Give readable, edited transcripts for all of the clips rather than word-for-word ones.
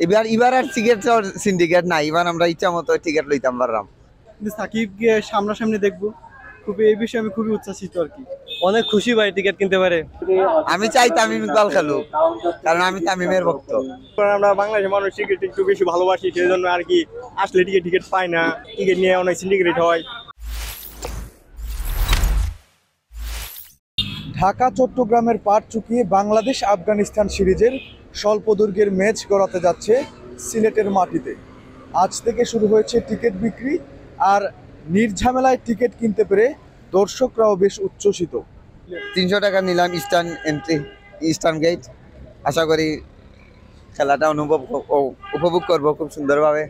এবার আর ticket syndicate নাই, এবার আমরা ইচ্ছা মতো টিকিট লইতাম পারলাম। কিন্তু সাকিবকে সামনাসামনি দেখবো, খুবই এই বিষয়ে আমি খুবই উচ্ছ্বাসিত আর কি। অনেক খুশি ভাই টিকিট কিনতে পারে। আমি চাই তামিম ইকবাল খেলুক, কারণ আমি তামিমের ভক্ত। আমরা বাংলাদেশের মানুষ টিকিট একটু বেশি ভালোবাসি, সেই জন্য আর কি আসলে টিকিট পায় না, টিকিট নিয়ে অনেক সিন্ডিকেট হয়। ঢাকা চট্টগ্রামের পাট চুকিয়ে বাংলাদেশ আফগানিস্তান সিরিজের স্বল্প দৈর্ঘ্যের ম্যাচ গড়াতে যাচ্ছে সিলেটের মাটিতে। আজ থেকে শুরু হয়েছে টিকিট বিক্রি, আর নির্ঝামেলায় টিকিট কিনতে পেরে দর্শকরাও বেশ উচ্ছ্বসিত। 300 টাকা নিলাম ইস্টার্ন গেট। আশা করি খেলাটা উপভোগ করবো খুব সুন্দরভাবে।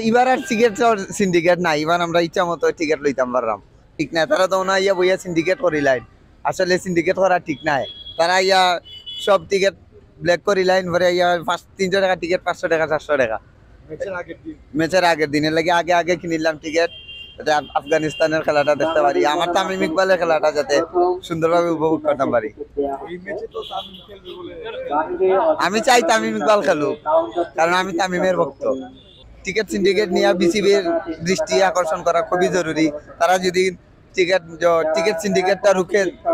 এবার আর টিকিট সিন্ডিকেট নাই, এবার আমরা ইচ্ছা মতো টিকিট লইতাম পারলাম। ঠিক না, তারা তো না ইয়া বইয়া সিন্ডিকেট করিলাইন, আসলে সিন্ডিকেট করা ঠিক নাই। তারা ইয়া সব টিকিট ব্ল্যাক করিলাইন পরে ইয়া 300 টাকা টিকিট, 500 টাকা, 400 টাকা ম্যাচের আগের দিনের লাগে আগে কিনিলাম টিকিট, যাতে আফগানিস্তানের খেলাটা দেখতে পারি, আমার তামিম ইকবালের খেলাটা যাতে সুন্দরভাবে উপভোগ করতে পারি। আমি চাই তামিম ইকবাল খেলুক, কারণ আমি তামিমের ভক্ত। টিকিট সিন্ডিকেট নিয়ে বিসিবির দৃষ্টি আকর্ষণ করা খুবই জরুরি। তারা যদি টিকিট সিন্ডিকেটটা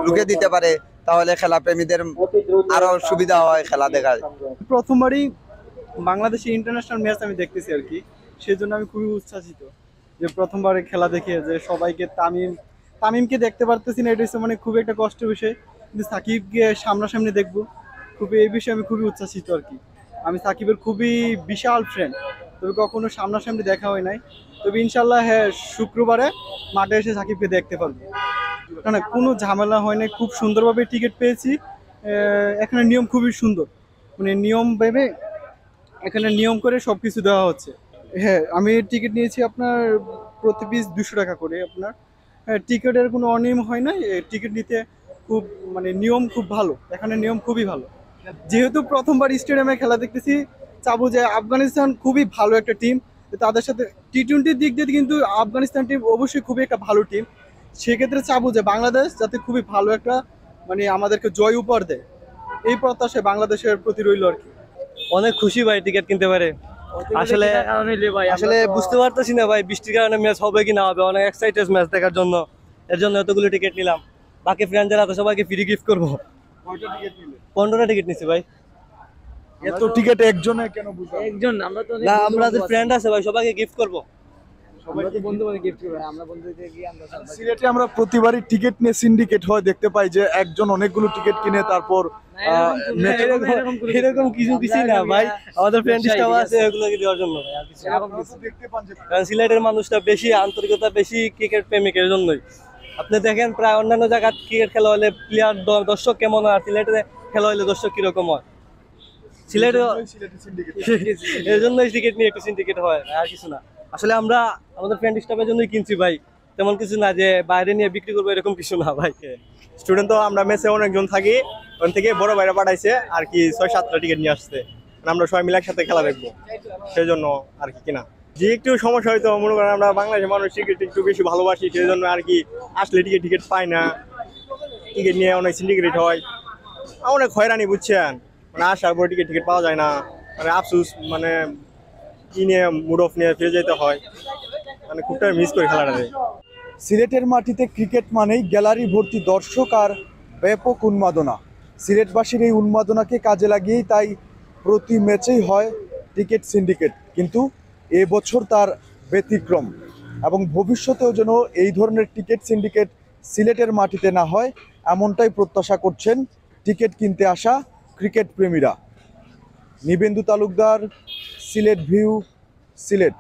রুখে দিতে পারে, তাহলে খেলা প্রেমীদের আরো সুবিধা হয় খেলা দেখার। প্রথমবারই বাংলাদেশে ইন্টারন্যাশনাল ম্যাচ আমি দেখতেছি আর কি, সেই জন্য আমি খুবই উচ্ছ্বাসিত যে প্রথমবারে খেলা দেখে যে সবাইকে তামিমকে দেখতে পারতেছি না, এটা হচ্ছে মানে খুবই একটা কষ্টের বিষয়। কিন্তু সাকিবকে সামনাসামনি দেখবো, খুবই এই বিষয়ে আমি খুবই উচ্ছ্বাসিত আর কি। আমি সাকিবের খুবই বিশাল ফ্রেন্ড, তবে কখনো সামনাসামনি দেখা হয় নাই। তবে ইনশাল্লাহ হ্যাঁ, শুক্রবারে মাঠে এসে সাকিবকে দেখতে পারবো। না না, কোনো ঝামেলা হয় নাই, খুব সুন্দরভাবে টিকিট পেয়েছি। এখানে নিয়ম খুবই সুন্দর, মানে নিয়ম ভেবে এখানে নিয়ম করে সব কিছু দেওয়া হচ্ছে। হ্যাঁ, আমি টিকিট নিয়েছি আপনার প্রতি পিস 200 টাকা করে আপনার। হ্যাঁ, টিকিটের কোনো অনিয়ম হয় না, টিকিট নিতে খুব মানে নিয়ম খুব ভালো, এখানে নিয়ম খুবই ভালো। যেহেতু প্রথমবার স্টেডিয়ামে খেলা দেখতেছি, চাবো যে আফগানিস্তান খুবই ভালো একটা টিম, তাদের সাথে টি-20 দিক দিয়ে কিন্তু আফগানিস্তান টিম অবশ্যই খুবই একটা ভালো টিম। সেক্ষেত্রে চাবো যে বাংলাদেশ যাতে খুবই ভালো একটা মানে আমাদেরকে জয় উপহার দেয়, এই প্রত্যাশায় বাংলাদেশের প্রতি রইল আর কি। অনেক খুশি ভাই টিকিট কিনতে পারে। আসলে বুঝতে পারতেছি না ভাই, বৃষ্টির কারণে ম্যাচ হবে কি না হবে, অনেক এক্সাইটেড ম্যাচ দেখার জন্য, এর জন্য এতগুলো টিকিট নিলাম। বাকি ফ্রেন্ডদের হাতে সবাইকে ফ্রি গিফট করবো। 15টা টিকিট নিছি ভাই। এত টিকিট একজনে কেন? একজন আমরা তো না, আমরা যে ফ্রেন্ড আছে ভাই সবাইকে গিফট করবো। সিলেটে আমরা প্রতিবারই টিকিট নিয়ে সিন্ডিকেট হয় দেখতে পাই, যে একজন অনেকগুলো টিকিট কিনে তারপর এরকম কিছুই না ভাই, আমাদের ফ্রেন্ড স্টাফ আছে এগুলোকে দেওয়ার জন্য ভাই, আর কিছু কারণ সিলেটের মানুষটা বেশি আন্তরিকতা, বেশি ক্রিকেট প্রেমিকের জন্যই। আপনি দেখেন প্রায় অন্যান্য জায়গায় ক্রিকেট খেলা হলে প্লেয়ার দর্শক কেমন হয়, আর সিলেটে খেলা হলে দর্শক কিরকম হয়, সিলেটে এর জন্যই টিকিট নিয়ে একটু সিন্ডিকেট হয়, আর কিছু না। আসলে আমরা আমাদের ফ্রেন্ড স্টাফের জন্যই কিনছি ভাই, তেমন কিছু না যে বাইরে নিয়ে বিক্রি করবো এরকম কিছু না ভাই। স্টুডেন্ট তো আমরা মেসে অনেকজন থাকি, ওখান থেকে বড় ভাইরা পাঠাইছে আর কি 6-7টা টিকিট নিয়ে আসছে, আমরা সবাই মিলে একসাথে খেলা দেখবো, সেই জন্য আর কি কিনা। যে একটু সমস্যা হয়তো মনে করেন আমরা বাংলাদেশের মানুষ টিকিট একটু বেশি ভালোবাসি, সেই জন্য আর কি আসলে টিকিট পায় না, টিকিট নিয়ে অনেক সিন্ডিকেট হয়, অনেক হয়রানি বুঝছেন, মানে আসার পর টিকিট পাওয়া যায় না, মানে আফসোস, মানে কি নিয়ে মুড অফ নিয়ে ফিরে যেতে হয়, মানে খুবটা মিস করে খেলাটা। সিলেটের মাটিতে ক্রিকেট মানেই গ্যালারি ভর্তি দর্শক আর ব্যাপক উন্মাদনা। সিলেটবাসীর এই উন্মাদনাকে কাজে লাগিয়েই তাই প্রতি ম্যাচেই হয় টিকিট সিন্ডিকেট, কিন্তু এবছর তার ব্যতিক্রম, এবং ভবিষ্যতেও যেন এই ধরনের টিকিট সিন্ডিকেট সিলেটের মাটিতে না হয়, এমনটাই প্রত্যাশা করছেন টিকিট কিনতে আসা ক্রিকেট প্রেমীরা। নিবেন্দু তালুকদার, সিলেট ভিউ, সিলেট।